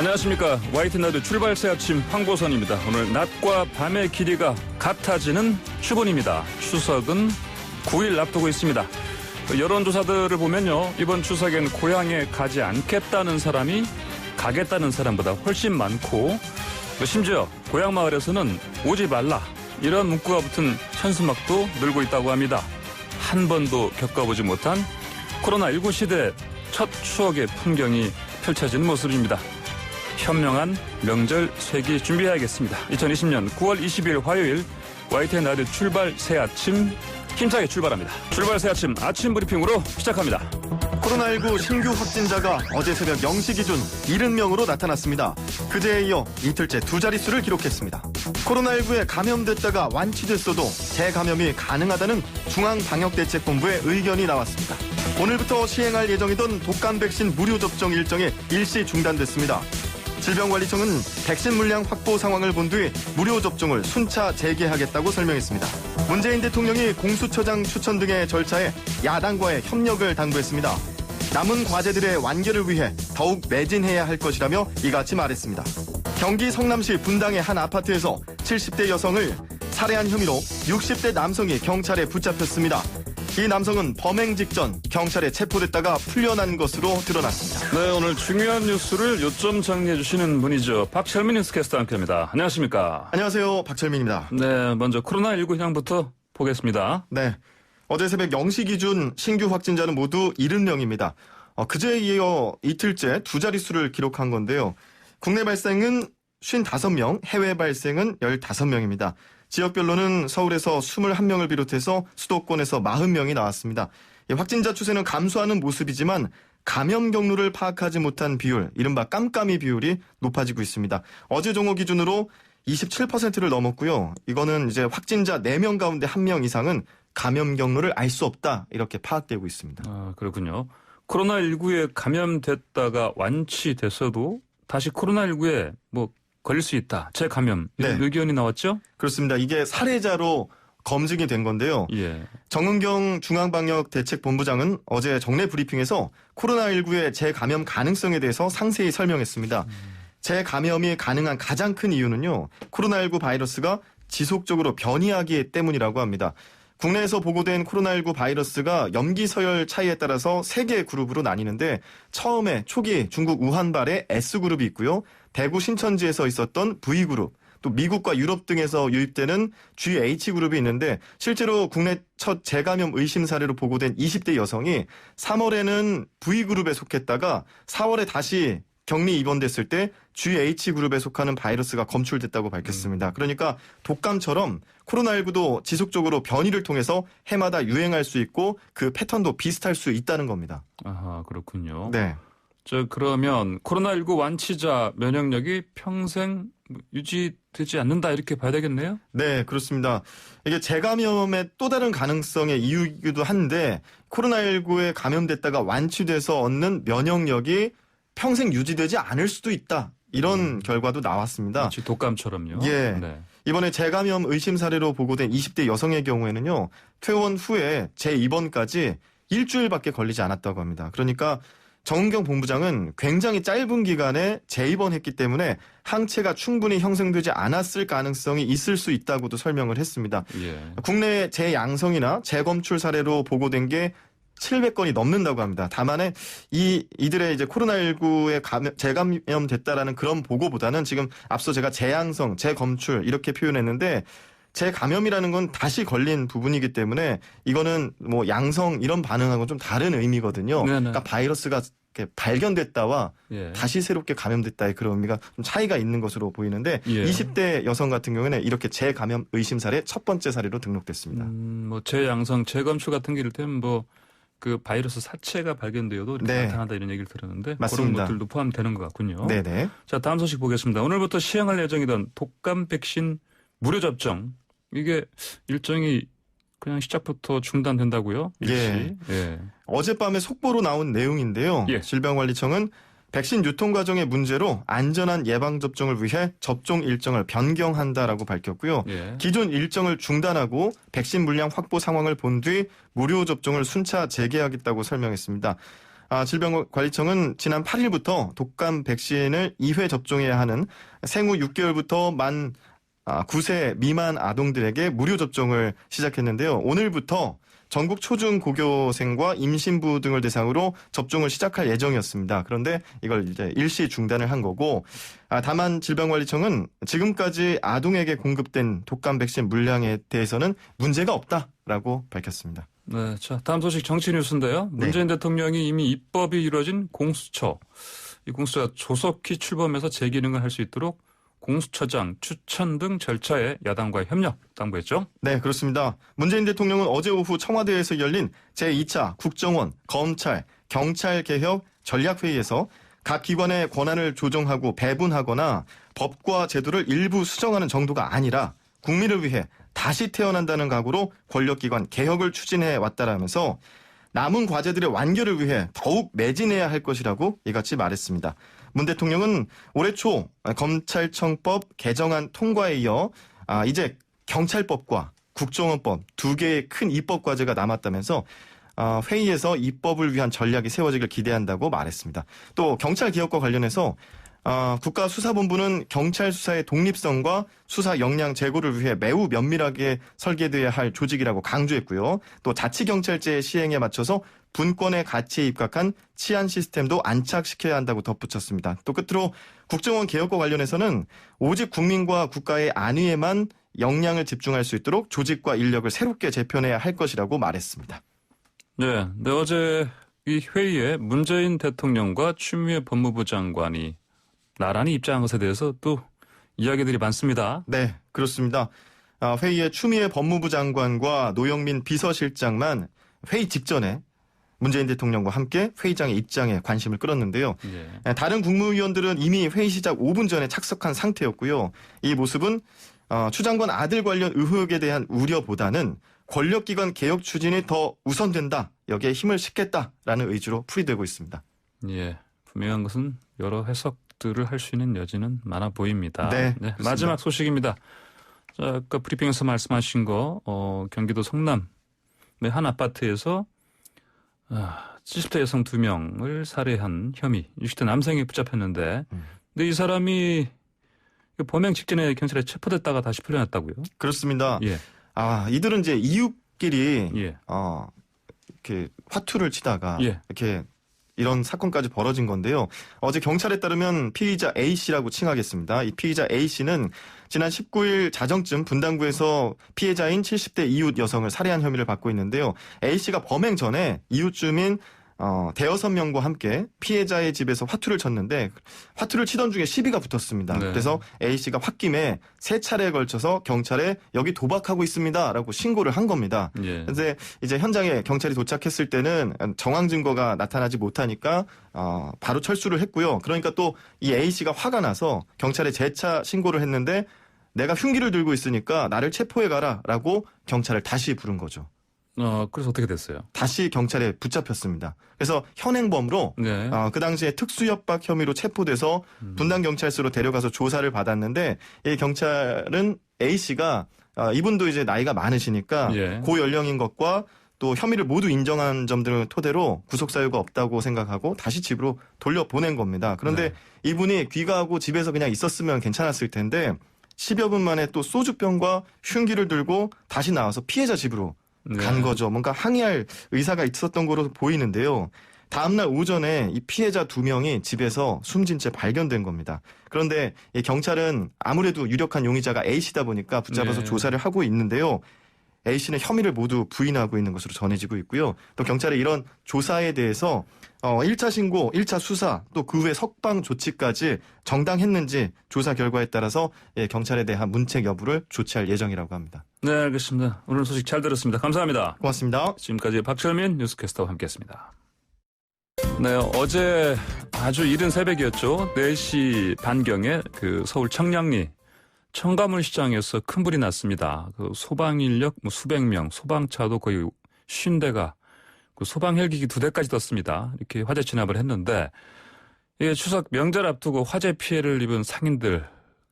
안녕하십니까. YTN 출발 새 아침 황보선입니다. 오늘 낮과 밤의 길이가 같아지는 추분입니다. 추석은 9일 앞두고 있습니다. 여론조사들을 보면요, 이번 추석엔 고향에 가지 않겠다는 사람이 가겠다는 사람보다 훨씬 많고, 심지어 고향 마을에서는 오지 말라 이런 문구가 붙은 현수막도 늘고 있다고 합니다. 한 번도 겪어보지 못한 코로나19 시대 첫 추억의 풍경이 펼쳐지는 모습입니다. 현명한 명절 쇠기 준비해야겠습니다. 2020년 9월 20일 화요일 YTN 라디오 출발 새 아침 힘차게 출발합니다. 출발 새 아침 브리핑으로 시작합니다. 코로나19 신규 확진자가 어제 새벽 0시 기준 70명으로 나타났습니다. 그제에 이어 이틀째 두 자릿수를 기록했습니다. 코로나19에 감염됐다가 완치됐어도 재감염이 가능하다는 중앙방역대책본부의 의견이 나왔습니다. 오늘부터 시행할 예정이던 독감 백신 무료 접종 일정이 일시 중단됐습니다. 질병관리청은 백신 물량 확보 상황을 본 뒤 무료 접종을 순차 재개하겠다고 설명했습니다. 문재인 대통령이 공수처장 추천 등의 절차에 야당과의 협력을 당부했습니다. 남은 과제들의 완결을 위해 더욱 매진해야 할 것이라며 이같이 말했습니다. 경기 성남시 분당의 한 아파트에서 70대 여성을 살해한 혐의로 60대 남성이 경찰에 붙잡혔습니다. 이 남성은 범행 직전 경찰에 체포됐다가 풀려난 것으로 드러났습니다. 네, 오늘 중요한 뉴스를 요점 정리해 주시는 분이죠. 박철민 뉴스캐스터 함께합니다. 안녕하십니까? 안녕하세요. 박철민입니다. 네, 먼저 코로나19 현황부터 보겠습니다. 네, 어제 새벽 0시 기준 신규 확진자는 모두 70명입니다. 그제에 이어 이틀째 두 자릿수를 기록한 건데요. 국내 발생은 55명, 해외 발생은 15명입니다. 지역별로는 서울에서 21명을 비롯해서 수도권에서 40명이 나왔습니다. 확진자 추세는 감소하는 모습이지만 감염 경로를 파악하지 못한 비율, 이른바 깜깜이 비율이 높아지고 있습니다. 어제 종호 기준으로 27%를 넘었고요. 이거는 이제 확진자 4명 가운데 1명 이상은 감염 경로를 알 수 없다, 이렇게 파악되고 있습니다. 아, 그렇군요. 코로나19에 감염됐다가 완치됐어도 다시 코로나19에 걸릴 수 있다. 재감염. 이런 네. 의견이 나왔죠? 그렇습니다. 이게 사례자로 검증이 된 건데요. 예. 정은경 중앙방역대책본부장은 어제 정례 브리핑에서 코로나19의 재감염 가능성에 대해서 상세히 설명했습니다. 재감염이 가능한 가장 큰 이유는요, 코로나19 바이러스가 지속적으로 변이하기 때문이라고 합니다. 국내에서 보고된 코로나19 바이러스가 염기 서열 차이에 따라서 3개의 그룹으로 나뉘는데, 처음에 초기 중국 우한발의 S그룹이 있고요. 대구 신천지에서 있었던 V그룹, 또 미국과 유럽 등에서 유입되는 GH그룹이 있는데, 실제로 국내 첫 재감염 의심 사례로 보고된 20대 여성이 3월에는 V그룹에 속했다가 4월에 다시 격리 입원됐을 때 GH그룹에 속하는 바이러스가 검출됐다고 밝혔습니다. 그러니까 독감처럼 코로나19도 지속적으로 변이를 통해서 해마다 유행할 수 있고 그 패턴도 비슷할 수 있다는 겁니다. 아하, 그렇군요. 네. 그러면 코로나19 완치자 면역력이 평생 유지되지 않는다, 이렇게 봐야 되겠네요? 네, 그렇습니다. 이게 재감염의 또 다른 가능성의 이유이기도 한데, 코로나19에 감염됐다가 완치돼서 얻는 면역력이 평생 유지되지 않을 수도 있다, 이런 결과도 나왔습니다. 마치 독감처럼요. 예. 네. 이번에 재감염 의심 사례로 보고된 20대 여성의 경우에는요, 퇴원 후에 재입원까지 일주일밖에 걸리지 않았다고 합니다. 그러니까 정은경 본부장은 굉장히 짧은 기간에 재입원했기 때문에 항체가 충분히 형성되지 않았을 가능성이 있을 수 있다고도 설명을 했습니다. 예. 국내 재양성이나 재검출 사례로 보고된 게 700건이 넘는다고 합니다. 다만 이들의 이제 코로나19에 재감염됐다라는 그런 보고보다는 지금 앞서 제가 재양성, 재검출 이렇게 표현했는데, 재감염이라는 건 다시 걸린 부분이기 때문에 이거는 양성 이런 반응하고는 좀 다른 의미거든요. 네네. 그러니까 바이러스가 이렇게 발견됐다와 예. 다시 새롭게 감염됐다의 그런 의미가 좀 차이가 있는 것으로 보이는데, 예. 20대 여성 같은 경우에는 이렇게 재감염 의심 사례 첫 번째 사례로 등록됐습니다. 재양성, 재검출 같은 게 이를테면 그 바이러스 사체가 발견되어도 이렇게 네. 나타난다, 이런 얘기를 들었는데, 맞습니다. 그런 것들도 포함되는 것 같군요. 네네. 자, 다음 소식 보겠습니다. 오늘부터 시행할 예정이던 독감 백신 무료 접종, 이게 일정이 그냥 시작부터 중단된다고요? 일시. 예. 어젯밤에 속보로 나온 내용인데요. 예. 질병관리청은 백신 유통 과정의 문제로 안전한 예방접종을 위해 접종 일정을 변경한다라고 밝혔고요. 예. 기존 일정을 중단하고 백신 물량 확보 상황을 본 뒤 무료 접종을 순차 재개하겠다고 설명했습니다. 질병관리청은 지난 8일부터 독감 백신을 2회 접종해야 하는 생후 6개월부터 만 9세 미만 아동들에게 무료 접종을 시작했는데요. 오늘부터 전국 초중고교생과 임신부 등을 대상으로 접종을 시작할 예정이었습니다. 그런데 이걸 이제 일시 중단을 한 거고, 다만 질병관리청은 지금까지 아동에게 공급된 독감 백신 물량에 대해서는 문제가 없다라고 밝혔습니다. 네, 자, 다음 소식 정치 뉴스인데요. 문재인 대통령이 이미 입법이 이루어진 공수처, 이 공수처가 조속히 출범해서 재기능을 할 수 있도록 공수처장 추천 등 절차에 야당과의 협력 당부했죠? 네, 그렇습니다. 문재인 대통령은 어제 오후 청와대에서 열린 제2차 국정원, 검찰, 경찰 개혁 전략회의에서 각 기관의 권한을 조정하고 배분하거나 법과 제도를 일부 수정하는 정도가 아니라 국민을 위해 다시 태어난다는 각오로 권력기관 개혁을 추진해 왔다라면서 남은 과제들의 완결을 위해 더욱 매진해야 할 것이라고 이같이 말했습니다. 문 대통령은 올해 초 검찰청법 개정안 통과에 이어 이제 경찰법과 국정원법 두 개의 큰 입법 과제가 남았다면서 회의에서 입법을 위한 전략이 세워지길 기대한다고 말했습니다. 또 경찰 개혁과 관련해서 국가수사본부는 경찰 수사의 독립성과 수사 역량 제고를 위해 매우 면밀하게 설계돼야 할 조직이라고 강조했고요. 또 자치경찰제 시행에 맞춰서 분권의 가치에 입각한 치안 시스템도 안착시켜야 한다고 덧붙였습니다. 또 끝으로 국정원 개혁과 관련해서는 오직 국민과 국가의 안위에만 역량을 집중할 수 있도록 조직과 인력을 새롭게 재편해야 할 것이라고 말했습니다. 네, 어제 이 회의에 문재인 대통령과 추미애 법무부 장관이 나란히 입장한 것에 대해서 또 이야기들이 많습니다. 네, 그렇습니다. 회의에 추미애 법무부 장관과 노영민 비서실장만 회의 직전에 문재인 대통령과 함께 회의장의 입장에 관심을 끌었는데요. 다른 국무위원들은 이미 회의 시작 5분 전에 착석한 상태였고요. 이 모습은 추 장관 아들 관련 의혹에 대한 우려보다는 권력기관 개혁 추진이 더 우선된다. 여기에 힘을 싣겠다라는 의지로 풀이되고 있습니다. 예, 분명한 것은 여러 해석들을 할 수 있는 여지는 많아 보입니다. 네, 마지막 소식입니다. 자, 아까 브리핑에서 말씀하신 거 경기도 성남의 한 아파트에서 70대 여성 2명을 살해한 혐의 60대 남성이 붙잡혔는데 근데 이 사람이 범행 직전에 경찰에 체포됐다가 다시 풀려났다고요? 그렇습니다. 예. 이들은 이제 이웃끼리 예. 이렇게 화투를 치다가 예. 이렇게 이런 사건까지 벌어진 건데요. 어제 경찰에 따르면 피의자 A씨라고 칭하겠습니다. 이 피의자 A씨는 지난 19일 자정쯤 분당구에서 피해자인 70대 이웃 여성을 살해한 혐의를 받고 있는데요. A씨가 범행 전에 이웃 주민 대여섯 명과 함께 피해자의 집에서 화투를 쳤는데 화투를 치던 중에 시비가 붙었습니다. 네. 그래서 A씨가 홧김에 3차례에 걸쳐서 경찰에 여기 도박하고 있습니다라고 신고를 한 겁니다. 예. 그런데 이제 현장에 경찰이 도착했을 때는 정황 증거가 나타나지 못하니까 바로 철수를 했고요. 그러니까 또 이 A씨가 화가 나서 경찰에 재차 신고를 했는데 내가 흉기를 들고 있으니까 나를 체포해 가라라고 경찰을 다시 부른 거죠. 그래서 어떻게 됐어요? 다시 경찰에 붙잡혔습니다. 그래서 현행범으로 네. 그 당시에 특수협박 혐의로 체포돼서 분당경찰서로 데려가서 조사를 받았는데 이 경찰은 A씨가 이분도 이제 나이가 많으시니까 예. 고연령인 것과 또 혐의를 모두 인정한 점들을 토대로 구속사유가 없다고 생각하고 다시 집으로 돌려보낸 겁니다. 그런데 이분이 귀가하고 집에서 그냥 있었으면 괜찮았을 텐데 10여 분 만에 또 소주병과 흉기를 들고 다시 나와서 피해자 집으로 간 거죠. 뭔가 항의할 의사가 있었던 거로 보이는데요. 다음날 오전에 이 피해자 2명이 집에서 숨진 채 발견된 겁니다. 그런데 이 경찰은 아무래도 유력한 용의자가 A씨다 보니까 붙잡아서 조사를 하고 있는데요. A씨는 혐의를 모두 부인하고 있는 것으로 전해지고 있고요. 또 경찰이 이런 조사에 대해서 1차 신고, 1차 수사, 또 그 후에 석방 조치까지 정당했는지 조사 결과에 따라서 경찰에 대한 문책 여부를 조치할 예정이라고 합니다. 네, 알겠습니다. 오늘 소식 잘 들었습니다. 감사합니다. 고맙습니다. 지금까지 박철민 뉴스캐스터와 함께했습니다. 네, 어제 아주 이른 새벽이었죠. 4시 반경에 그 서울 청량리 청가물 시장에서 큰 불이 났습니다. 그 소방 인력 수백 명, 소방차도 거의 50대가 그 소방 헬기기 2대까지 떴습니다. 이렇게 화재 진압을 했는데 이게 추석 명절 앞두고 화재 피해를 입은 상인들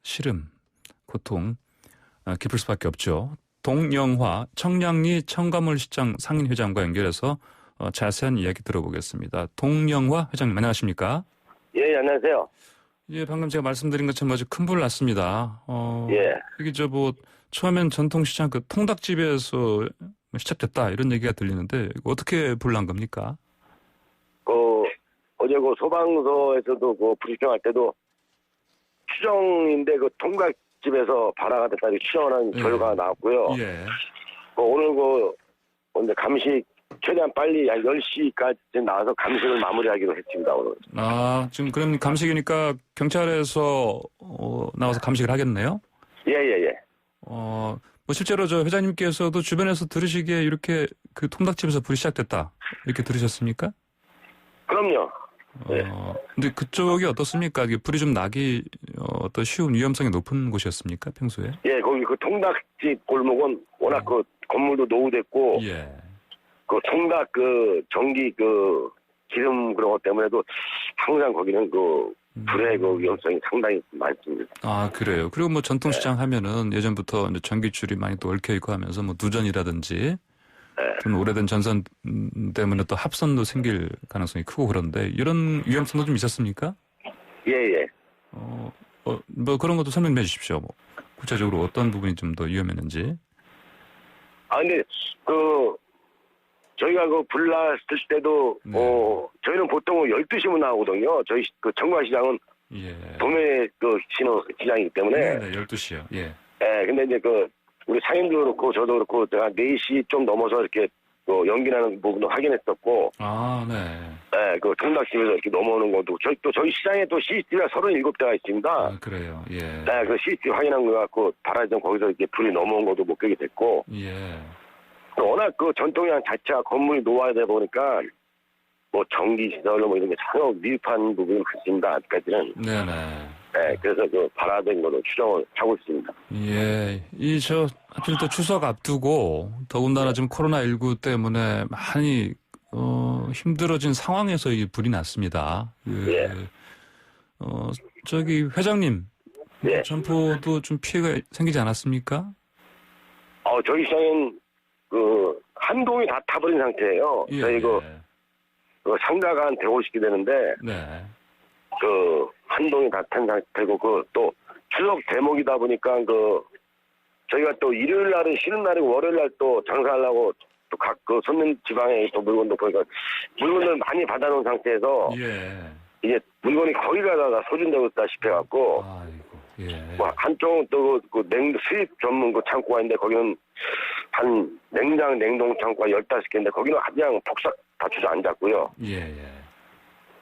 시름, 고통 깊을 수밖에 없죠. 동영화 청량리 청가물 시장 상인회장과 연결해서 자세한 이야기 들어보겠습니다. 동영화 회장님 안녕하십니까? 예, 안녕하세요. 예, 방금 제가 말씀드린 것처럼 아주 큰 불 났습니다. 예. 이게 처음엔 전통시장 그 통닭집에서 시작됐다 이런 얘기가 들리는데 어떻게 불 난 겁니까? 어제 소방서에서도 브리핑할 때도 추정인데 통닭집에서 발화가 됐다 추정을 한 결과가 나왔고요. 예. 오늘 이제 감식 최대한 빨리 한 10시까지 나와서 감식을 마무리하기로 했습니다, 오늘. 지금 그럼 감식이니까 경찰에서 나와서 감식을 하겠네요? 예. 실제로 회장님께서도 주변에서 들으시기에 이렇게 그 통닭집에서 불이 시작됐다 이렇게 들으셨습니까? 그럼요. 예. 근데 그쪽이 어떻습니까? 이게 불이 좀 나기 어떤 쉬운 위험성이 높은 곳이었습니까? 평소에? 예, 거기 통닭집 골목은 워낙 건물도 노후됐고 예. 통닭 전기 기름 그런 것 때문에도 항상 거기는 불의 위험성이 상당히 많습니다. 아, 그래요. 그리고 전통시장 하면은 예전부터 이제 전기줄이 많이 또 얽혀있고 하면서 누전이라든지 좀 오래된 전선 때문에 또 합선도 생길 가능성이 크고 그런데 이런 위험성도 좀 있었습니까? 예. 그런 것도 설명해 주십시오. 구체적으로 어떤 부분이 좀 더 위험했는지. 근데 저희가 불 났을 때도 네. 저희는 보통 12시면 나오거든요. 저희 청과시장은 예. 도매 신호 시장이기 때문에. 네, 12시요. 예. 예, 근데 이제 우리 상인도 그렇고 저도 그렇고 제가 4시 좀 넘어서 이렇게 연기 나는 부분도 확인했었고. 아, 네. 예, 통닭집에서 이렇게 넘어오는 것도 저희 시장에 또 CCTV가 37대가 있습니다. 아, 그래요. 예. 네, CCTV 확인한 거 갖고 바라지점 거기서 이렇게 불이 넘어온 것도 목격이 됐고. 예. 워낙 전통시장 자체가 건물이 노화되다 보니까 전기시설 이런 게 전혀 미흡한 부분이 많습니다. 아직까지는. 네네. 네, 그래서 발화된 걸로 추정을 하고 있습니다. 예. 하필 또 추석 앞두고 더군다나 지금 코로나19 때문에 많이 힘들어진 상황에서 이 불이 났습니다. 예. 회장님. 예. 점포도 좀 피해가 생기지 않았습니까? 저희 시장엔 한 동이 다 타버린 상태예요. 예. 저희 상가가 한 150개 되는데 네. 한 동이 다 탄 상태고 또 추석 대목이다 보니까 저희가 또 일요일 날은 쉬는 날이고 월요일 날 또 장사하려고 또 각 손님 지방에 또 물건도 보니까 물건을 많이 받아놓은 상태에서 예. 이게 물건이 거의 다 소진되고 있다시피 해갖고 아이고. 예. 한쪽은 또 수입 전문 창고가 있는데 거기는 한 냉동 창고가 15개인데 거기는 그냥 폭삭 다 주저앉았고요. 예.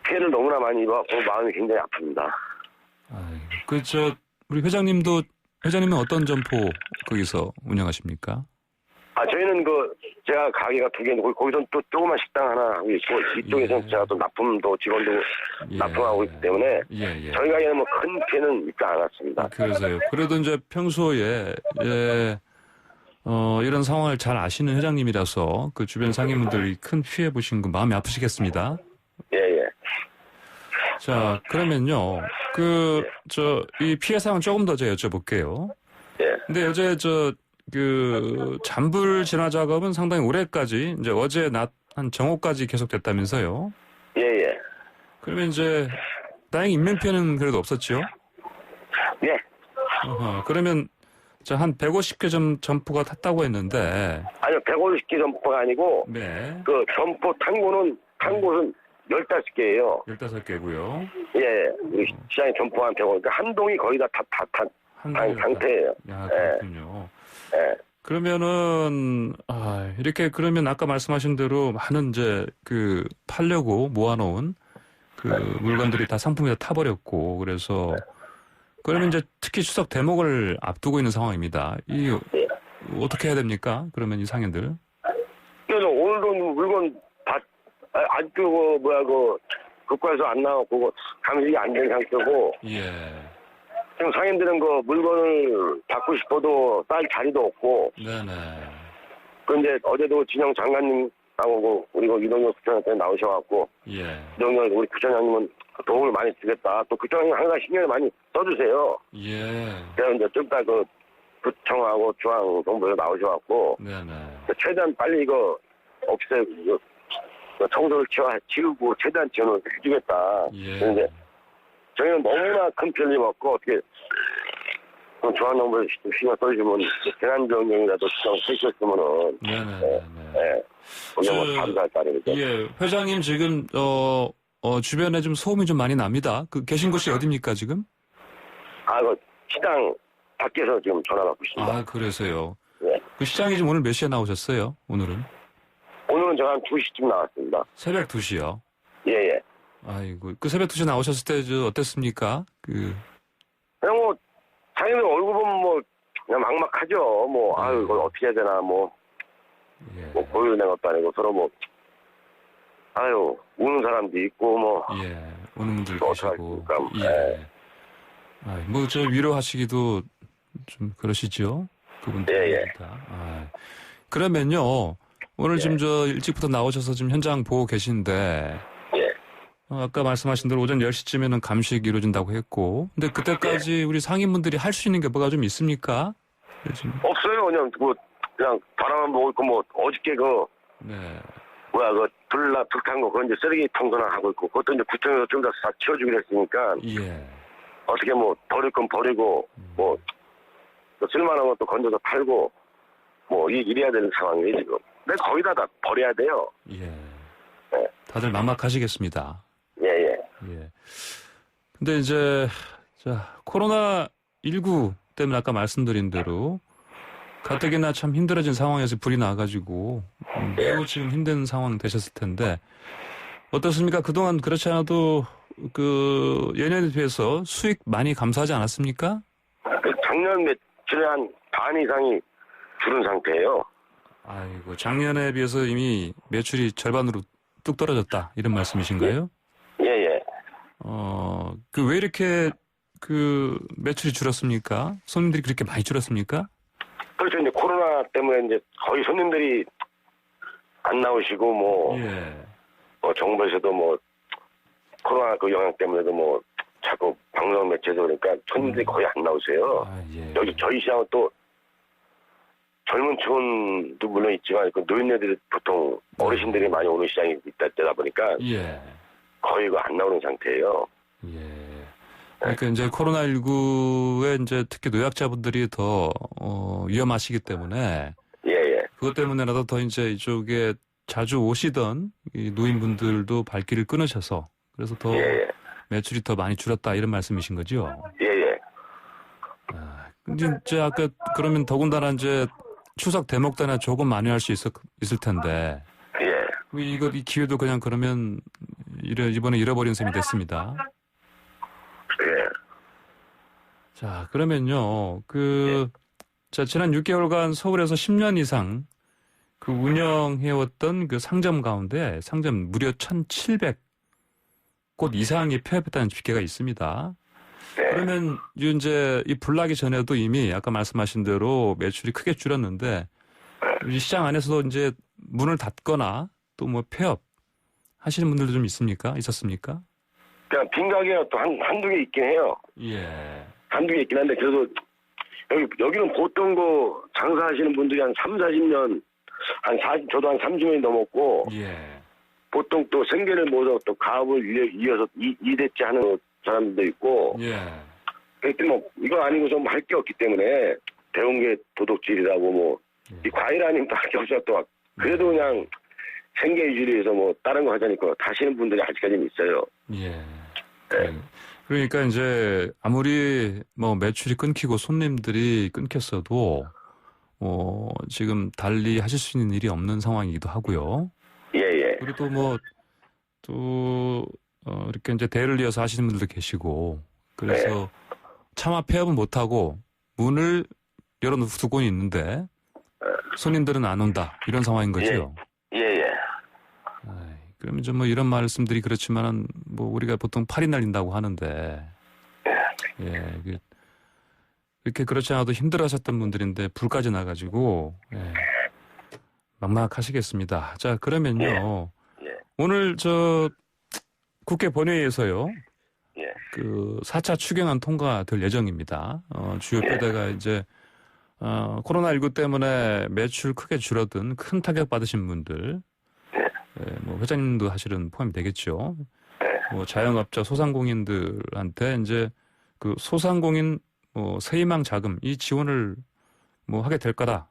피해를 너무나 많이 입어서 마음이 굉장히 아픕니다. 아이고. 우리 회장님은 어떤 점포 거기서 운영하십니까? 저희는 제가 가게가 2개인데 거기서는 또 조그만 식당 하나 하고 있고 이쪽에서는 예. 제가 또 납품도 직원도 납품하고 있기 때문에 예. 저희 가게는 큰 피해는 있지 않았습니다. 그래서요. 그래도 이제 평소에 이런 상황을 잘 아시는 회장님이라서 그 주변 상인분들이 큰 피해 보신 거 마음이 아프시겠습니다. 예. 자, 그러면요. 이 피해 상황 조금 더 제가 여쭤볼게요. 예. 근데 어제 잔불 진화 작업은 상당히 오래까지, 이제 어제 낮 한 정오까지 계속됐다면서요? 예. 그러면 이제, 다행히 인명피해는 그래도 없었죠? 예. 그러면, 한 150개 점포가 탔다고 했는데. 아니요, 150개 점포가 아니고, 네. 점포 탄 곳은 15개예요. 15개고요. 예. 우리 시장에 점포 한 150개. 그러니까 한 동이 거의 다 탄 상태예요. 야, 그렇군요. 예. 그러면은, 이렇게 그러면 아까 말씀하신 대로 많은 팔려고 모아놓은 물건들이 다 상품이 다 타버렸고, 그래서, 그러면 이제 특히 추석 대목을 앞두고 있는 상황입니다. 어떻게 해야 됩니까? 그러면 이 상인들? 그래서 오늘도 물건 다, 아직도 국가에서 안 나왔고, 감식이 안 된 상태고, 예. 지금 상인들은 물건을 받고 싶어도 쌀 자리도 없고. 네네. 그런데 어제도 진영 장관님하고 우리 이동열 부처장한테 나오셔갖고. 예. 이동열 우리 부처장님은 도움을 많이 주겠다. 또 부처장님 항상 신경을 많이 써주세요. 예. 그래서 이제 좀 이따 부청하고 중앙정부에서 나오셔갖고. 네네. 최대한 빨리 없애고 청소를 지우고 최대한 지원을 해주겠다. 예. 그런데 저희는 너무나 큰 편이 없고 어떻게 중앙정부에서 좀 신경 써주시면 재난지원금이라도 시장 쓰셨으면은 네네네. 너무 감사할 따름이죠. 예, 회장님 지금 주변에 좀 소음이 좀 많이 납니다. 계신 곳이 어디입니까 지금? 그 시장 밖에서 지금 전화 받고 있습니다. 아, 그래서요. 네. 그 시장이 지금 오늘 몇 시에 나오셨어요? 오늘은? 오늘은 제가 한 2시쯤 나왔습니다. 새벽 2시요. 예. 아이고, 그 새벽 2시에 나오셨을 때 어땠습니까? 그냥 자기는 얼굴 보면 그냥 막막하죠. 이걸 어떻게 해야 되나, 예. 보여낸 것도 아니고 서로 우는 사람도 있고, 예, 오는 분들 또 계시고. 어떡하겠습니까? 예. 저 위로하시기도 좀 그러시죠? 그분들. 예. 그러면요, 오늘 예. 지금 일찍부터 나오셔서 지금 현장 보고 계신데, 예. 아까 말씀하신 대로 오전 10시쯤에는 감식 이루어진다고 했고, 근데 그때까지 우리 상인분들이 할 수 있는 게 뭐가 좀 있습니까? 없어요. 그냥 바람만 보고 있고, 어저께 네. 불 탄 거, 그건 이제 쓰레기 청소나 하고 있고, 그것도 이제 구청에서 좀 더 다 치워주기로 했으니까, 예. 어떻게 버릴 건 버리고, 또 쓸만한 것도 건져서 팔고, 이래야 되는 상황이에요, 지금. 근데 거의 다 버려야 돼요. 예. 네. 다들 막막하시겠습니다. 예. 예. 근데 이제, 코로나19 때문에 아까 말씀드린 대로, 가뜩이나 참 힘들어진 상황에서 불이 나가지고, 매우 지금 힘든 상황 되셨을 텐데, 어떻습니까? 그동안 그렇지 않아도, 예년에 비해서 수익 많이 감소하지 않았습니까? 작년 매출의 한 반 이상이 줄은 상태예요. 아이고, 작년에 비해서 이미 매출이 절반으로 뚝 떨어졌다. 이런 말씀이신가요? 예. 왜 이렇게 매출이 줄었습니까? 손님들이 그렇게 많이 줄었습니까? 그렇죠. 이제 코로나 때문에 이제 거의 손님들이 안 나오시고, 예. 정부에서도 코로나 영향 때문에도 자꾸 방송 매체에서 그러니까 손님들이 거의 안 나오세요. 예. 여기 저희 시장은 또 젊은 층도 물론 있지만 노인네들이 보통 어르신들이 많이 오는 시장이 있다 보니까 예. 거의 안 나오는 상태예요. 예. 그러니까 이제 코로나19에 이제 특히 노약자분들이 더 위험하시기 때문에 예. 그것 때문에라도 더 이제 이쪽에 자주 오시던 이 노인분들도 발길을 끊으셔서 그래서 더 예. 매출이 더 많이 줄었다 이런 말씀이신 거죠? 예. 근데 이제 아까 그러면 더군다나 이제 추석 대목 때나 조금 만회할 수 있을 텐데 예. 이 기회도 그냥 그러면 이번에 잃어버린 셈이 됐습니다. 예. 자, 그러면요. 지난 6개월간 서울에서 10년 이상 운영해왔던 상점 가운데 상점 무려 1,700곳 이상이 폐업했다는 집계가 있습니다. 네. 그러면 이제 이 불나기 전에도 이미 아까 말씀하신 대로 매출이 크게 줄었는데 이 시장 안에서도 이제 문을 닫거나 또 폐업 하시는 분들도 좀 있었습니까? 그냥 빈 가게가 또 한두 개 있긴 해요. 예. 한두 개 있긴 한데 그래도 여기는 보통 장사하시는 분들이 한 3, 40년 저도 한 30년이 넘었고 예. 보통 또 생계를 모아서 또 가업을 이어서 이대째 하는 사람도 있고 예. 그때 이거 아니고 좀 할 게 없기 때문에 배운 게 도둑질이라고 이 과일 아니면 또 할 게 없어 또 그래도 그냥 생계 유지를 위해서 다른 거 하자니까 하시는 분들이 아직까지는 있어요. 예. 그러니까 이제 아무리 매출이 끊기고 손님들이 끊겼어도 지금 달리 하실 수 있는 일이 없는 상황이기도 하고요. 예. 그리고 또 이렇게 이제 대를 이어서 하시는 분들도 계시고 그래서 차마 폐업은 못하고 문을 열어두고 있는데 손님들은 안 온다 이런 상황인 거죠. 예. 그러면 좀 이런 말씀들이 그렇지만은 우리가 보통 팔이 날린다고 하는데 이렇게 그렇지 않아도 힘들어하셨던 분들인데 불까지 나가지고 막막하시겠습니다. 자 그러면요 오늘 국회 본회의에서요 4차 추경안 통과될 예정입니다. 주요 표대가 이제 코로나19 때문에 매출 크게 줄어든 큰 타격 받으신 분들 뭐 회장님도 사실은 포함이 되겠죠. 네. 뭐 자영업자 소상공인들한테 이제 그 소상공인 뭐 세희망 자금 이 지원을 뭐 하게 될 거다.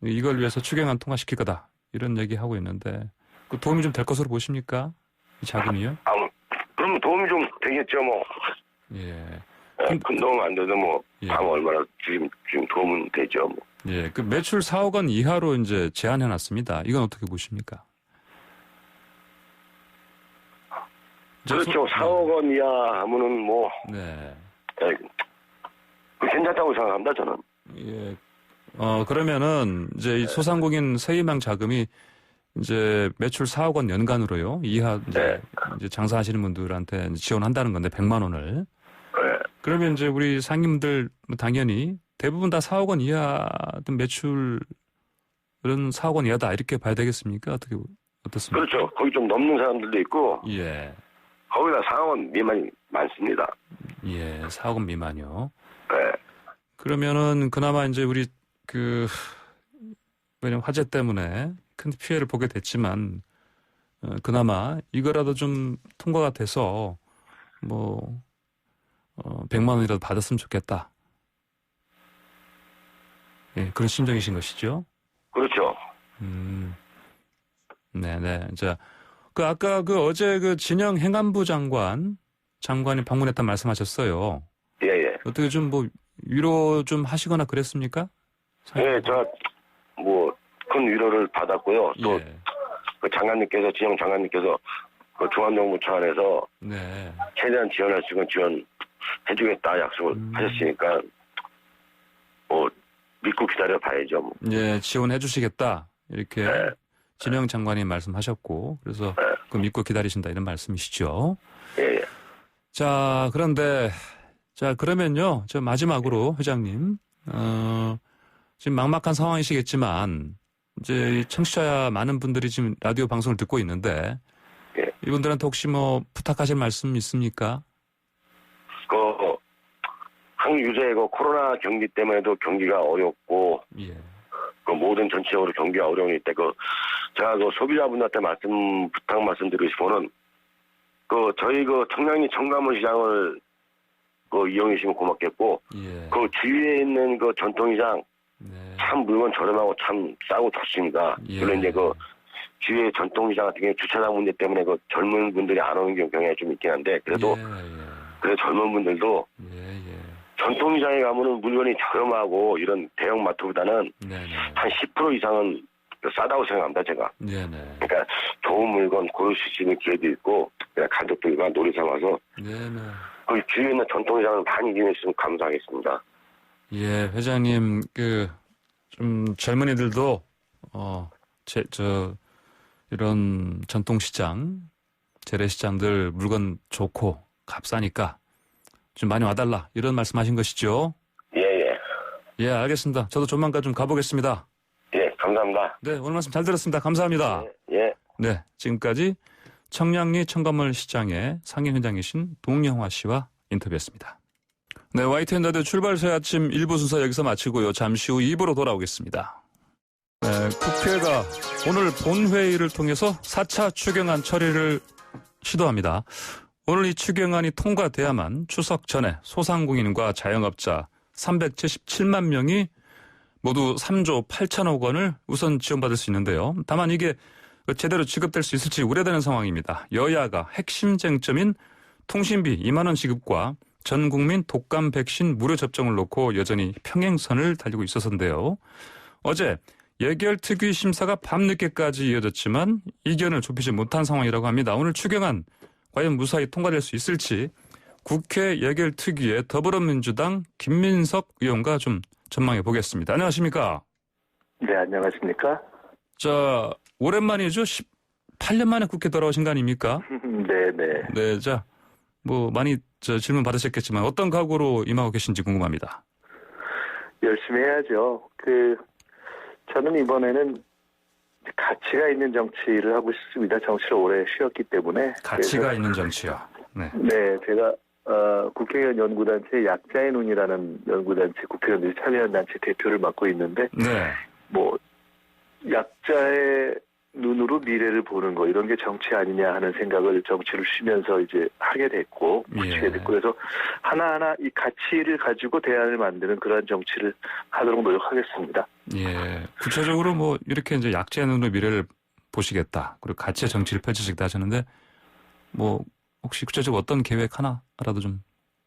이걸 위해서 추경안 통과시킬 거다. 이런 얘기하고 있는데 그 도움이 좀 될 것으로 보십니까? 이 자금이요? 그럼 도움이 좀 되겠죠, 뭐. 예. 큰 도움 안 돼도 뭐, 예. 얼마나 지금 도움은 되죠, 뭐. 예. 그 매출 4억 원 이하로 이제 제한해 놨습니다. 이건 어떻게 보십니까? 그렇죠. 4억 원 이하 하면은 뭐, 네. 괜찮다고 생각합니다, 저는. 예. 그러면은 이제 이 소상공인 세희망 자금이 이제 매출 4억 원 연간으로요. 이하 이제 장사하시는 분들한테 이제 지원한다는 건데 100만 원을. 네. 그러면 이제 우리 상인분들 당연히 대부분 다 4억 원 이하 매출은 4억 원 이하다 이렇게 봐야 되겠습니까? 어떻습니까? 그렇죠. 거기 좀 넘는 사람들도 있고, 예. 거기다 4억 원 미만이 많습니다. 예, 4억 원 미만이요. 네. 그러면은 그나마 이제 우리 왜냐면 화재 때문에 큰 피해를 보게 됐지만 그나마 이거라도 좀 통과가 돼서 뭐 100만 원이라도 받았으면 좋겠다. 예, 그런 심정이신 것이죠. 그렇죠. 네네. 자, 아까 어제 진영 행안부 장관이 방문했다 말씀하셨어요. 예. 어떻게 좀 뭐 위로 좀 하시거나 그랬습니까? 예, 뭐, 큰 위로를 받았고요. 또, 예. 그 진영 장관님께서 그 중앙정부 차원에서 네. 최대한 지원할 수 있는 지원해주겠다 약속을 하셨으니까, 뭐, 믿고 기다려 봐야죠. 뭐. 예, 지원해 주시겠다. 이렇게 네. 진영 장관이 말씀하셨고, 그래서 네. 그 믿고 기다리신다 이런 말씀이시죠. 예. 자, 그러면요. 저 마지막으로 회장님, 지금 막막한 상황이시겠지만, 이제 청취자 많은 분들이 지금 라디오 방송을 듣고 있는데, 예. 이분들한테 혹시 뭐 부탁하실 말씀 있습니까? 항유제 코로나 경기 때문에도 경기가 어렵고, 예. 모든 전체적으로 경기가 어려우니 때 제가 소비자분들한테 부탁 말씀드리고 싶어는 저희 청량리 청가문 시장을 이용해 주시면 고맙겠고 예. 주위에 있는 전통시장 네. 참 물건 저렴하고 참 싸고 좋습니다. 예. 물론 이제 주위에 전통시장 같은 경우 주차장 문제 때문에 젊은 분들이 안 오는 경향이 좀 있긴 한데 그래도 그래 젊은 분들도 전통시장에 가면은 물건이 저렴하고 이런 대형 마트보다는 한 10% 이상은 싸다고 생각합니다, 제가. 네네. 그러니까 좋은 물건 고르실 수 있는 기회도 있고, 그냥 가족들과 놀이 삼아서 네네. 그 주위에 있는 전통시장을 많이 이용해 주시면 감사하겠습니다. 예, 회장님, 좀 젊은이들도, 이런 전통시장, 재래시장들 물건 좋고 값싸니까 좀 많이 와달라. 이런 말씀 하신 것이죠? 예. 예, 알겠습니다. 저도 조만간 좀 가보겠습니다. 예, 감사합니다. 네, 오늘 말씀 잘 들었습니다. 감사합니다. 예. 네, 지금까지 청량리 청가물 시장의 상임회장이신 동영화 씨와 인터뷰했습니다. 네, YTN 출발새 아침 1부 순서 여기서 마치고요. 잠시 후 2부로 돌아오겠습니다. 네, 국회가 오늘 본회의를 통해서 4차 추경안 처리를 시도합니다. 오늘 이 추경안이 통과돼야만 추석 전에 소상공인과 자영업자 377만 명이 모두 3조 8천억 원을 우선 지원받을 수 있는데요. 다만 이게 제대로 지급될 수 있을지 우려되는 상황입니다. 여야가 핵심 쟁점인 통신비 2만 원 지급과 전 국민 독감 백신 무료 접종을 놓고 여전히 평행선을 달리고 있어서인데요. 어제 예결특위 심사가 밤늦게까지 이어졌지만 이견을 좁히지 못한 상황이라고 합니다. 오늘 추경안 과연 무사히 통과될 수 있을지 국회 예결특위의 더불어민주당 김민석 의원과 좀 전망해 보겠습니다. 안녕하십니까? 네, 안녕하십니까? 자, 오랜만이죠? 18년 만에 국회 돌아오신 거 아닙니까? 네네. 네, 자, 뭐 많이 질문 받으셨겠지만 어떤 각오로 임하고 계신지 궁금합니다. 열심히 해야죠. 저는 이번에는 가치가 있는 정치를 하고 싶습니다. 정치를 오래 쉬었기 때문에. 가치가 있는 정치요. 네. 네, 제가 국회의원 연구단체 약자의 눈이라는 연구단체 국회의원들이 참여한 단체 대표를 맡고 있는데 네. 뭐 약자의 눈으로 미래를 보는 거 이런 게 정치 아니냐 하는 생각을 정치를 쉬면서 이제 하게 됐고 붙이게 됐고 그래서 하나하나 이 가치를 가지고 대안을 만드는 그러한 정치를 하도록 노력하겠습니다. 예. 구체적으로 뭐 이렇게 이제 약자의 눈으로 미래를 보시겠다. 그리고 가치의 정치를 펼치시겠다 하셨는데 뭐 혹시 구체적으로 어떤 계획 하나라도 좀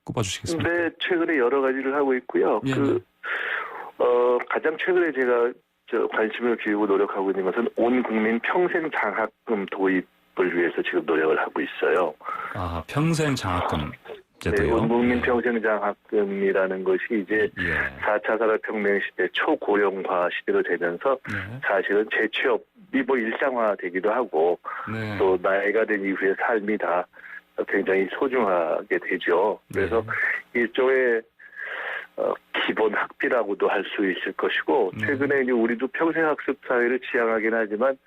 꼽아주시겠습니까? 네, 최근에 여러 가지를 하고 있고요. 예. 가장 최근에 제가 관심을 기울이고 노력하고 있는 것은 온 국민 평생 장학금 도입을 위해서 지금 노력을 하고 있어요. 아, 평생 장학금 제도요. 네, 온 국민 평생 장학금이라는 것이 이제 예. 4차 산업혁명 시대 초고령화 시대로 되면서 네. 사실은 재취업이 뭐 일상화되기도 하고 네. 또 나이가 된 이후의 삶이 다 굉장히 소중하게 되죠. 그래서 일종의 기본 학비라고도 할 수 있을 것이고 최근에 이제 우리도 평생학습 사회를 지향하긴 하지만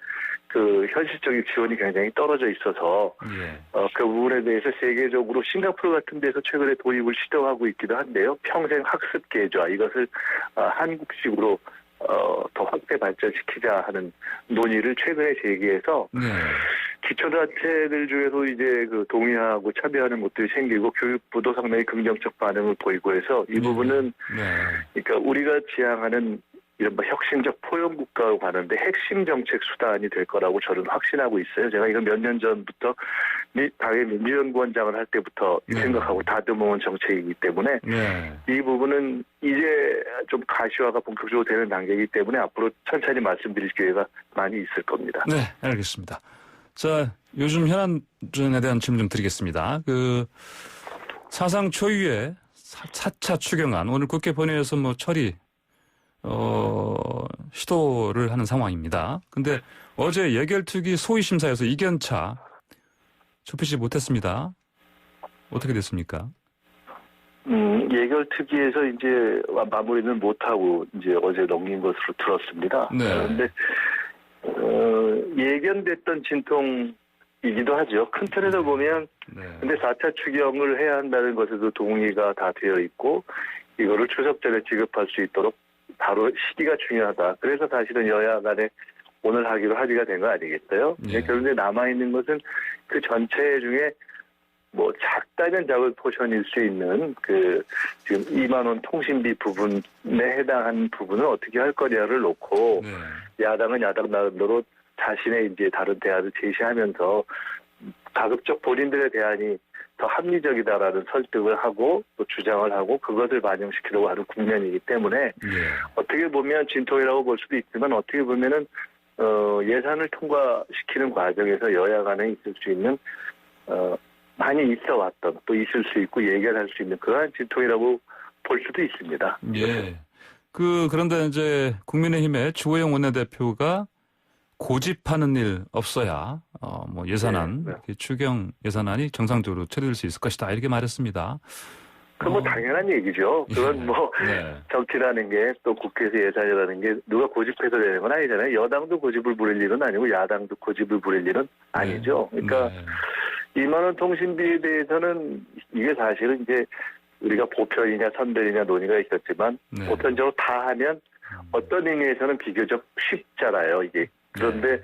그 현실적인 지원이 굉장히 떨어져 있어서 예. 그 부분에 대해서 세계적으로 싱가포르 같은 데서 최근에 도입을 시도하고 있기도 한데요. 평생 학습 계좌 이것을 한국식으로 더 확대 발전시키자 하는 논의를 최근에 제기해서 네. 기초단체들 중에서 이제 그 동의하고 참여하는 것들이 생기고 교육부도 상당히 긍정적 반응을 보이고 해서 이 부분은 네. 그러니까 우리가 지향하는 이른바 혁신적 포용국가로 가는데 핵심 정책 수단이 될 거라고 저는 확신하고 있어요. 제가 이거 몇 년 전부터 당의 민주연구원장을 할 때부터 생각하고 다듬어온 정책이기 때문에 네. 이 부분은 이제 좀 가시화가 본격적으로 되는 단계이기 때문에 앞으로 천천히 말씀드릴 기회가 많이 있을 겁니다. 네, 알겠습니다. 자, 요즘 현안에 대한 질문 좀 드리겠습니다. 그 사상 초유의 4차 추경안 오늘 국회 본회의에서 뭐 처리 시도를 하는 상황입니다. 근데 어제 예결특위 소위심사에서 이견차 좁히지 못했습니다. 어떻게 됐습니까? 예결특위에서 이제 마무리는 못하고 이제 어제 넘긴 것으로 들었습니다. 네. 그런데 예견됐던 진통이기도 하죠. 큰 틀에서 보면 네. 근데 4차 추경을 해야 한다는 것에도 동의가 다 되어 있고 이거를 추석 전에 지급할 수 있도록 바로 시기가 중요하다. 그래서 사실은 여야 간에 오늘 하기로 합의가 된 거 아니겠어요? 예. 그런데 남아있는 것은 그 전체 중에 뭐 작다면 작은 포션일 수 있는 그 지금 2만 원 통신비 부분에 해당한 부분을 어떻게 할 거냐를 놓고 네. 야당은 야당 나름대로 자신의 이제 다른 대안을 제시하면서 가급적 본인들의 대안이 더 합리적이다라는 설득을 하고 또 주장을 하고 그것을 반영시키려고 하는 국면이기 때문에 예. 어떻게 보면 진통이라고 볼 수도 있지만 어떻게 보면은 예산을 통과시키는 과정에서 여야 간에 있을 수 있는 많이 있어 왔던 또 있을 수 있고 예견할 수 있는 그러한 진통이라고 볼 수도 있습니다. 예. 그런데 이제 국민의힘의 주호영 원내대표가 고집하는 일 없어야 뭐 예산안 네. 추경 예산안이 정상적으로 처리될 수 있을 것이다 이렇게 말했습니다. 그건 뭐 당연한 얘기죠. 그건 뭐 네. 정치라는 게 또 국회에서 예산이라는 게 누가 고집해서 되는 건 아니잖아요. 여당도 고집을 부릴 일은 아니고 야당도 고집을 부릴 일은 아니죠. 그러니까 네. 2만 원 통신비에 대해서는 이게 사실은 이제 우리가 보편이냐 선별이냐 논의가 있었지만 네. 보편적으로 다 하면 어떤 의미에서는 비교적 쉽잖아요. 이게 그런데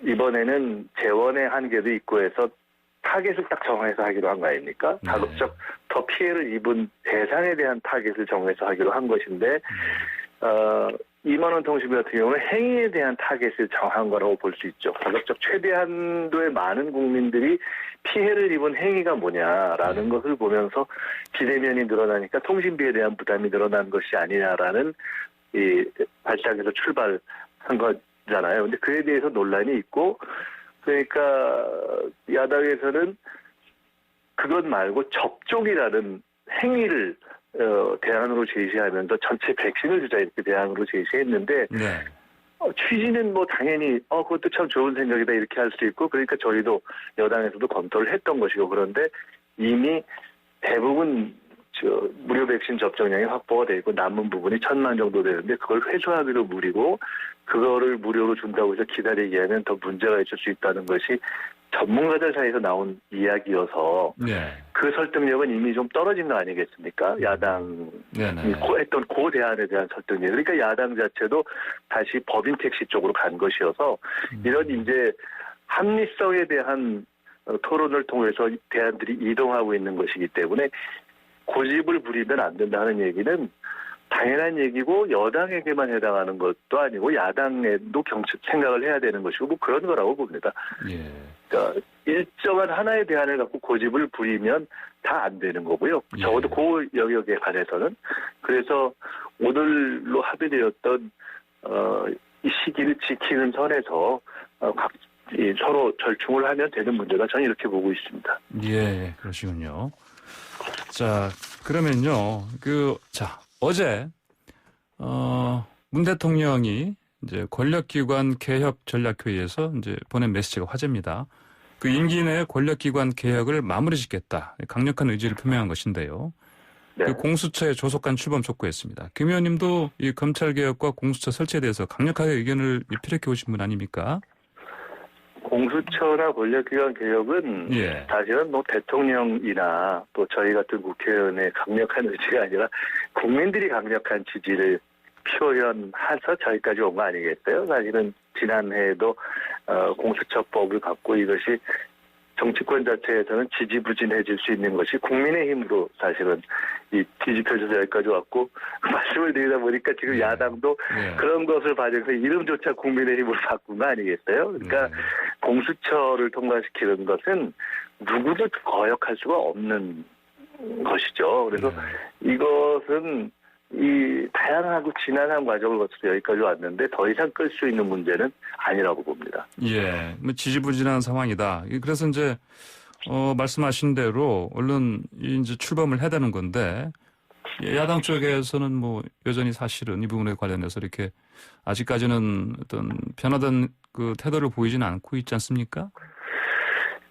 이번에는 재원의 한계도 있고 해서 타겟을 딱 정해서 하기로 한 거 아닙니까? 네. 가급적 더 피해를 입은 대상에 대한 타겟을 정해서 하기로 한 것인데 2만 원 통신비 같은 경우는 행위에 대한 타겟을 정한 거라고 볼 수 있죠. 가급적 최대한도의 많은 국민들이 피해를 입은 행위가 뭐냐라는 것을 보면서 비대면이 늘어나니까 통신비에 대한 부담이 늘어난 것이 아니냐라는 이 발상에서 출발한 거잖아요. 근데 그에 대해서 논란이 있고 그러니까 야당에서는 그것 말고 접종이라는 행위를 대안으로 제시하면서 전체 백신을 주자 이렇게 대안으로 제시했는데 네. 취지는 뭐 당연히 그것도 참 좋은 생각이다 이렇게 할 수 있고 그러니까 저희도 여당에서도 검토를 했던 것이고 그런데 이미 대부분 무료 백신 접종량이 확보가 되고 남은 부분이 1,000만 정도 되는데 그걸 회수하기도 무리고 그거를 무료로 준다고 해서 기다리게 하면 더 문제가 있을 수 있다는 것이 전문가들 사이에서 나온 이야기여서 네. 그 설득력은 이미 좀 떨어진 거 아니겠습니까? 야당이 네네. 했던 그 대안에 대한 설득력. 그러니까 야당 자체도 다시 법인 택시 쪽으로 간 것이어서 이런 이제 합리성에 대한 토론을 통해서 대안들이 이동하고 있는 것이기 때문에 고집을 부리면 안 된다는 얘기는 당연한 얘기고 여당에게만 해당하는 것도 아니고 야당에도 생각을 해야 되는 것이고 뭐 그런 거라고 봅니다. 예. 그러니까 일정한 하나의 대안을 갖고 고집을 부리면 다 안 되는 거고요. 예. 적어도 그 영역에 관해서는. 그래서 오늘로 합의되었던 이 시기를 지키는 선에서 서로 절충을 하면 되는 문제다. 저는 이렇게 보고 있습니다. 예, 그러시군요. 자, 그러면요. 어제 문 대통령이 이제 권력기관 개혁 전략회의에서 이제 보낸 메시지가 화제입니다. 그 임기 내에 권력기관 개혁을 마무리 짓겠다. 강력한 의지를 표명한 것인데요. 네. 그 공수처에 조속한 출범 촉구했습니다. 김 의원님도 이 검찰개혁과 공수처 설치에 대해서 강력하게 의견을 피력해 오신 분 아닙니까? 공수처나 권력기관 개혁은 예. 사실은 뭐 대통령이나 또 저희 같은 국회의원의 강력한 의지가 아니라 국민들이 강력한 지지를 표현해서 저희까지 온 거 아니겠어요? 사실은 지난해에도 공수처법을 갖고 이것이 정치권 자체에서는 지지부진해질 수 있는 것이 국민의힘으로 사실은 뒤집혀져서 여기까지 왔고 말씀을 드리다 보니까 지금 야당도 네. 그런 것을 반영해서 이름조차 국민의힘으로 바꾼 거 아니겠어요? 그러니까 공수처를 통과시키는 것은 누구도 거역할 수가 없는 것이죠. 그래서 이것은 이 다양하고 지난한 과정을 거쳐서 여기까지 왔는데 더 이상 끌 수 있는 문제는 아니라고 봅니다. 예, 뭐 지지부진한 상황이다. 그래서 이제 말씀하신 대로 얼른 이제 출범을 해야 되는 건데 야당 쪽에서는 뭐 여전히 사실은 이 부분에 관련해서 이렇게 아직까지는 어떤 변화된 그 태도를 보이지는 않고 있지 않습니까?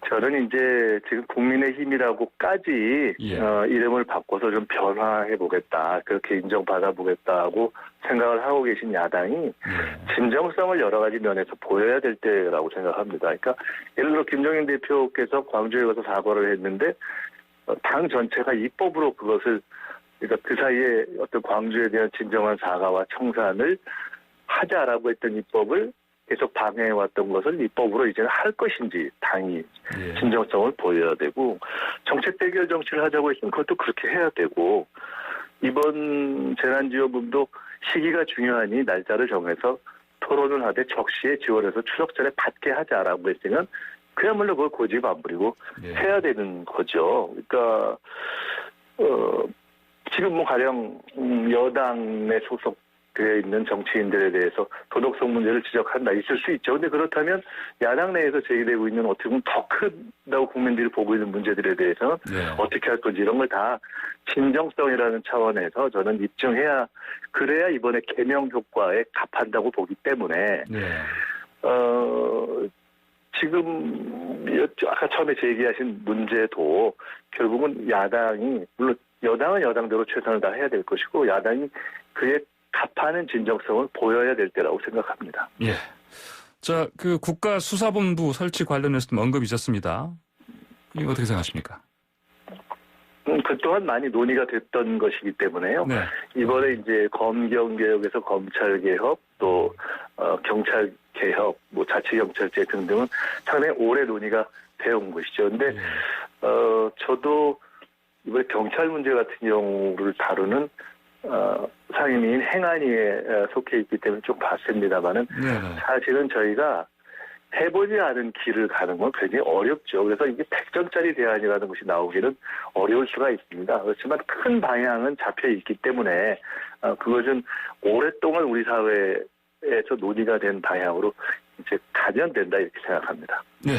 저는 이제 지금 국민의힘이라고까지 예. 이름을 바꿔서 좀 변화해 보겠다, 그렇게 인정받아 보겠다고 생각을 하고 계신 야당이 예. 진정성을 여러 가지 면에서 보여야 될 때라고 생각합니다. 그러니까 예를 들어 김종인 대표께서 광주에 가서 사과를 했는데 당 전체가 입법으로 그것을, 그러니까 그 사이에 어떤 광주에 대한 진정한 사과와 청산을 하자라고 했던 입법을 계속 방해해왔던 것을 입법으로 이제는 할 것인지 당이 예. 진정성을 보여야 되고, 정책 대결 정치를 하자고 했으면 그것도 그렇게 해야 되고, 이번 재난지원금도 시기가 중요하니 날짜를 정해서 토론을 하되 적시에 지원해서 추석 전에 받게 하자라고 했으면 그야말로 그걸 고집 안 부리고 예. 해야 되는 거죠. 그러니까 지금 뭐 가령 여당에 소속되어 있는 정치인들에 대해서 도덕성 문제를 지적한다, 있을 수 있죠. 근데 그렇다면 야당 내에서 제기되고 있는 어떻게 보면 더 크다고 국민들이 보고 있는 문제들에 대해서는 예. 어떻게 할 건지 이런 걸 다 진정성이라는 차원에서 저는 입증해야, 그래야 이번에 개명 효과에 값한다고 보기 때문에 예. 지금 아까 처음에 제기하신 문제도 결국은 야당이, 물론 여당은 여당대로 최선을 다해야 될 것이고 야당이 그에 값하는 진정성을 보여야 될 때라고 생각합니다. 예. 자, 그 국가수사본부 설치 관련해서도 언급이 있었습니다. 이거 어떻게 생각하십니까? 그 또한 많이 논의가 됐던 것이기 때문에요. 네. 이번에 이제 검경개혁에서 검찰개혁, 또 경찰개혁, 뭐 자치경찰제 등등은 상당히 오래 논의가 되어 온 것이죠. 근데 저도 이번에 경찰 문제 같은 경우를 다루는 상임위인 행안위에 속해 있기 때문에 좀 봤습니다만은 네. 사실은 저희가 해보지 않은 길을 가는 건 굉장히 어렵죠. 그래서 이게 100점짜리 대안이라는 것이 나오기는 어려울 수가 있습니다. 그렇지만 큰 방향은 잡혀 있기 때문에 그것은 오랫동안 우리 사회에서 논의가 된 방향으로 이제 가면 된다, 이렇게 생각합니다. 네.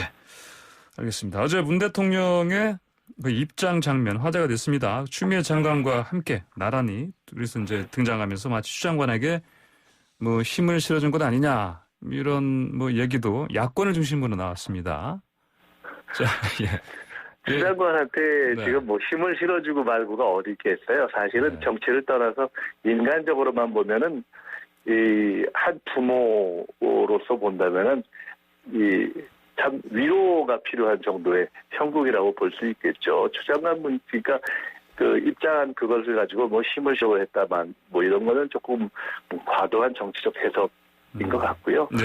알겠습니다. 어제 문 대통령의 그 입장 장면 화제가 됐습니다. 추미애 장관과 함께 나란히 둘이서 이제 등장하면서 마치 추 장관에게 뭐 힘을 실어준 것 아니냐, 이런 뭐 얘기도 야권을 중심으로 나왔습니다. 자, 예. 추 장관한테 네. 지금 뭐 힘을 실어주고 말고가 어디 있겠어요. 사실은 네. 정치를 떠나서 인간적으로만 보면은 이 한 부모로서 본다면은 이 참 위로가 필요한 정도의 형국이라고 볼 수 있겠죠. 추 장관 문지가 그 입장한 그것을 가지고 뭐 힘을 쇼 했다만 뭐 이런 거는 조금 과도한 정치적 해석인 것 같고요. 네.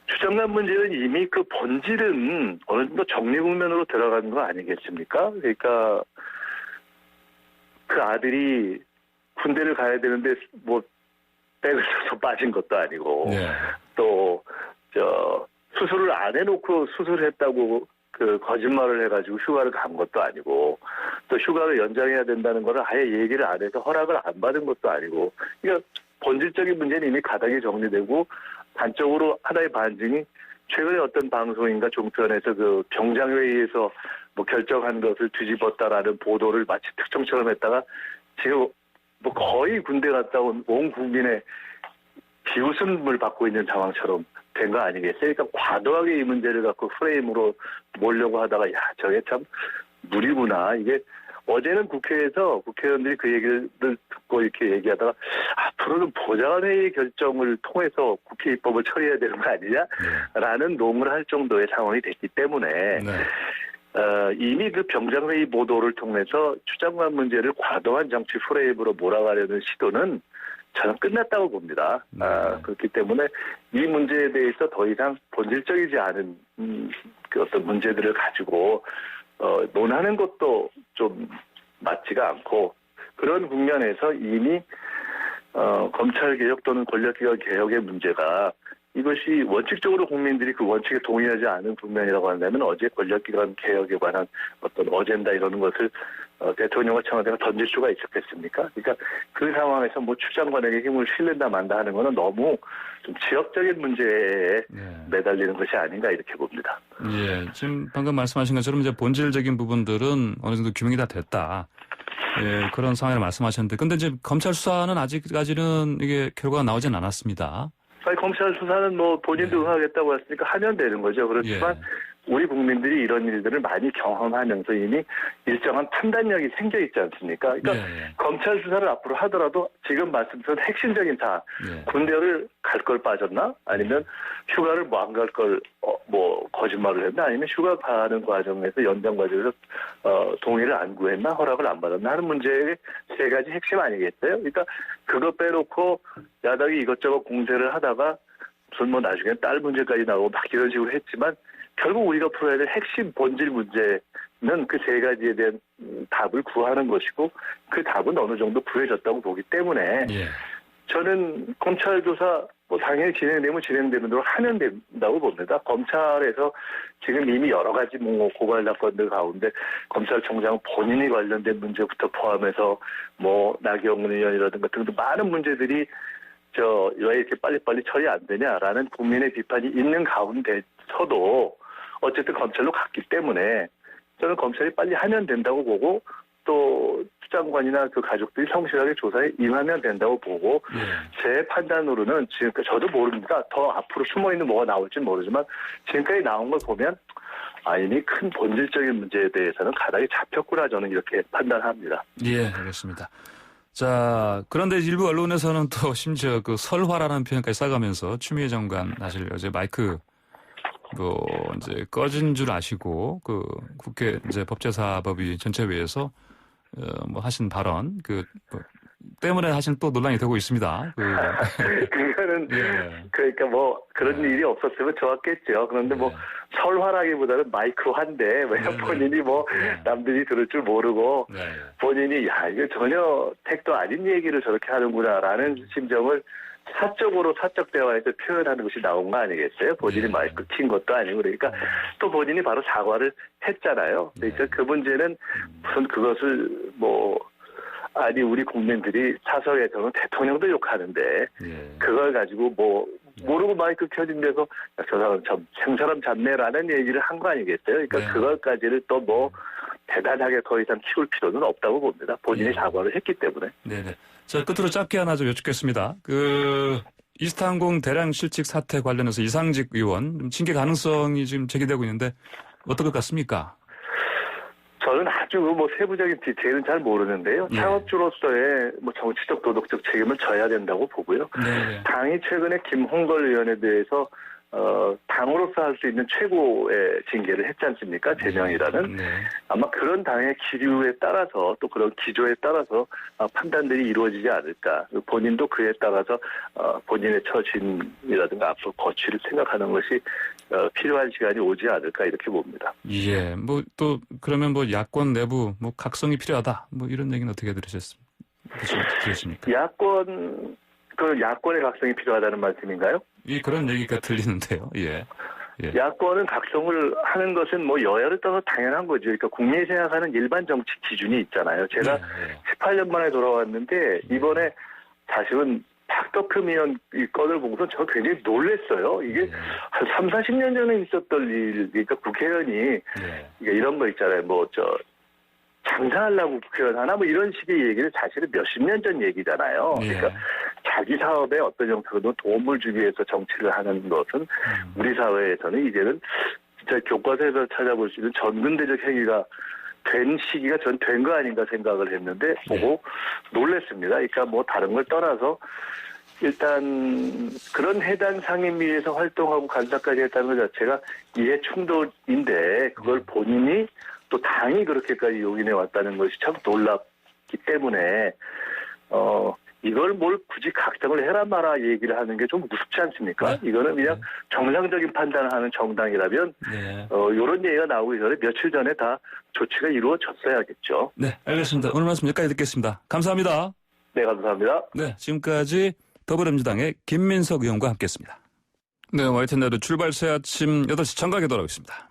추 장관 문제는 이미 그 본질은 어느 정도 정리 국면으로 들어간 거 아니겠습니까? 그러니까 그 아들이 군대를 가야 되는데 뭐 백을 쳐서 빠진 것도 아니고 네. 또 수술을 안 해놓고 수술했다고 그 거짓말을 해가지고 휴가를 간 것도 아니고 또 휴가를 연장해야 된다는 거를 아예 얘기를 안 해서 허락을 안 받은 것도 아니고 그러니까 본질적인 문제는 이미 가닥이 정리되고 단적으로 하나의 반증이 최근에 어떤 방송인가 종편에서 그 병장회의에서 뭐 결정한 것을 뒤집었다라는 보도를 마치 특종처럼 했다가 지금 뭐 거의 군대 갔다 온 온 국민의 비웃음을 받고 있는 상황처럼 된 거 아니겠어요? 그러니까 과도하게 이 문제를 갖고 프레임으로 몰려고 하다가 야 저게 참 무리구나. 이게 어제는 국회에서 국회의원들이 그 얘기를 듣고 이렇게 얘기하다가 앞으로는 보좌관회의 결정을 통해서 국회 입법을 처리해야 되는 거 아니냐라는 농을 할 정도의 상황이 됐기 때문에 네. 이미 그 병장회의 보도를 통해서 추 장관 문제를 과도한 정치 프레임으로 몰아가려는 시도는 저는 끝났다고 봅니다. 네. 그렇기 때문에 이 문제에 대해서 더 이상 본질적이지 않은 그 어떤 문제들을 가지고 논하는 것도 좀 맞지가 않고 그런 국면에서 이미 검찰개혁 또는 권력기관 개혁의 문제가 이것이 원칙적으로 국민들이 그 원칙에 동의하지 않은 국면이라고 한다면 어제 권력기관 개혁에 관한 어떤 어젠다 이러는 것을 대통령과 청와대가 던질 수가 있었겠습니까? 그러니까 그 상황에서 뭐 추 장관에게 힘을 실는다 만다 하는 것은 너무 좀 지역적인 문제에 매달리는 것이 아닌가 이렇게 봅니다. 예, 지금 방금 말씀하신 것처럼 이제 본질적인 부분들은 어느 정도 규명이 다 됐다. 예, 그런 상황을 말씀하셨는데, 근데 이제 검찰 수사는 아직까지는 이게 결과가 나오진 않았습니다. 아니, 검찰 수사는 뭐 본인도 응하겠다고 했으니까 하면 되는 거죠. 그렇지만 우리 국민들이 이런 일들을 많이 경험하면서 이미 일정한 판단력이 생겨 있지 않습니까? 그러니까 검찰 수사를 앞으로 하더라도 지금 말씀드린 핵심적인 사안, 군대를 갈 걸 빠졌나? 아니면 휴가를 뭐 안 갈 걸 뭐 거짓말을 했나? 아니면 휴가 가는 과정에서 연장 과정에서 동의를 안 구했나? 허락을 안 받았나? 하는 문제의 세 가지 핵심 아니겠어요? 그러니까 그거 빼놓고 야당이 이것저것 공세를 하다가 무슨 뭐 나중에 딸 문제까지 나오고 막 이런 식으로 했지만 결국 우리가 풀어야 될 핵심 본질 문제는 그 세 가지에 대한 답을 구하는 것이고 그 답은 어느 정도 구해졌다고 보기 때문에 저는 검찰 조사 뭐 당연히 진행되면 진행되는 대로 하면 된다고 봅니다. 검찰에서 지금 이미 여러 가지 뭐 고발 사건들 가운데 검찰총장 본인이 관련된 문제부터 포함해서 뭐 나경원 의원이라든가 등등 많은 문제들이 왜 이렇게 빨리빨리 처리 안 되냐라는 국민의 비판이 있는 가운데서도 어쨌든 검찰로 갔기 때문에 저는 검찰이 빨리 하면 된다고 보고 또 추 장관이나 그 가족들이 성실하게 조사에 임하면 된다고 보고 제 판단으로는 지금까지 저도 모릅니다. 더 앞으로 숨어있는 뭐가 나올지 모르지만 지금까지 나온 걸 보면 이미 큰 본질적인 문제에 대해서는 가닥이 잡혔구나 저는 이렇게 판단합니다. 예, 알겠습니다. 자, 그런데 일부 언론에서는 또 심지어 그 설화라는 표현까지 써가면서 추미애 장관 사실 어제 마이크 이제 꺼진 줄 아시고 그 국회 이제 법제사법위 전체회의에서 뭐 하신 발언 때문에 사실 또 논란이 되고 있습니다. 그거는 그러니까 뭐 그런 일이 없었으면 좋았겠죠. 그런데 뭐 설화라기보다는 마이크화인데 왜냐면 본인이 뭐 남들이 들을 줄 모르고 본인이 이거 전혀 택도 아닌 얘기를 저렇게 하는구나라는 심정을 사적 대화에서 표현하는 것이 나온 거 아니겠어요? 본인이 마이크 킨 것도 아니고 그러니까 또 본인이 바로 사과를 했잖아요. 그러니까 그 문제는 무슨 그것을 우리 국민들이 사석에서는 대통령도 욕하는데 그걸 가지고 모르고 마이크 켜진 데서 저 사람 참 생사람 잡네라는 얘기를 한 거 아니겠어요? 그러니까 그것까지를 또 대단하게 더 이상 키울 필요는 없다고 봅니다. 본인이 사과를 했기 때문에. 네네. 자, 끝으로 짧게 하나 좀 여쭙겠습니다. 이스타항공 대량 실직 사태 관련해서 이상직 의원 징계 가능성이 지금 제기되고 있는데 어떨 것 같습니까? 저는 아주 세부적인 디테일은 잘 모르는데요. 창업주로서의 정치적 도덕적 책임을 져야 된다고 보고요. 당이 최근에 김홍걸 의원에 대해서 당으로서 할 수 있는 최고의 징계를 했지 않습니까? 제명이라는. 네. 아마 그런 당의 기류에 따라서 또 그런 기조에 따라서 판단들이 이루어지지 않을까. 본인도 그에 따라서 본인의 처신이라든가 앞으로 거취를 생각하는 것이 필요한 시간이 오지 않을까 이렇게 봅니다. 예, 뭐 또 그러면 뭐 야권 내부 뭐 각성이 필요하다. 뭐 이런 얘기는 어떻게 들으십니까? 야권의 각성이 필요하다는 말씀인가요? 예, 그런 얘기가 들리는데요. 예. 예. 야권은 각성을 하는 것은 뭐 여야를 떠나서 당연한 거죠. 그러니까 국민이 생각하는 일반 정치 기준이 있잖아요. 제가 18년 만에 돌아왔는데 이번에 사실은 박덕흠 의원 이 건을 보고서 제가 굉장히 놀랐어요. 이게 한 3, 40년 전에 있었던 일, 그러니까 국회의원이 그러니까 이런 거 있잖아요. 장사하려고 국회의원 하나 뭐 이런 식의 얘기를 사실은 몇십 년 전 얘기잖아요. 그러니까 자기 사업에 어떤 형태로든 도움을 주기 위해서 정치를 하는 것은 우리 사회에서는 이제는 진짜 교과서에서 찾아볼 수 있는 전근대적 행위가 된 시기가 전 된 거 아닌가 생각을 했는데 보고 놀랐습니다. 그러니까 뭐 다른 걸 떠나서 일단 그런 해당 상임위에서 활동하고 간사까지 했다는 것 자체가 이해 충돌인데 그걸 본인이 또 당이 그렇게까지 용인해 왔다는 것이 참 놀랍기 때문에 이걸 뭘 굳이 각성을 해라 마라 얘기를 하는 게 좀 무섭지 않습니까? 네. 이거는 그냥 정상적인 판단을 하는 정당이라면 이런 얘기가 나오기 전에 며칠 전에 다 조치가 이루어졌어야겠죠. 네, 알겠습니다. 오늘 말씀 여기까지 듣겠습니다. 감사합니다. 네, 감사합니다. 네, 지금까지 더불어민주당의 김민석 의원과 함께했습니다. 네, YTN 출발 새 아침 8시 청각에 돌아오겠습니다.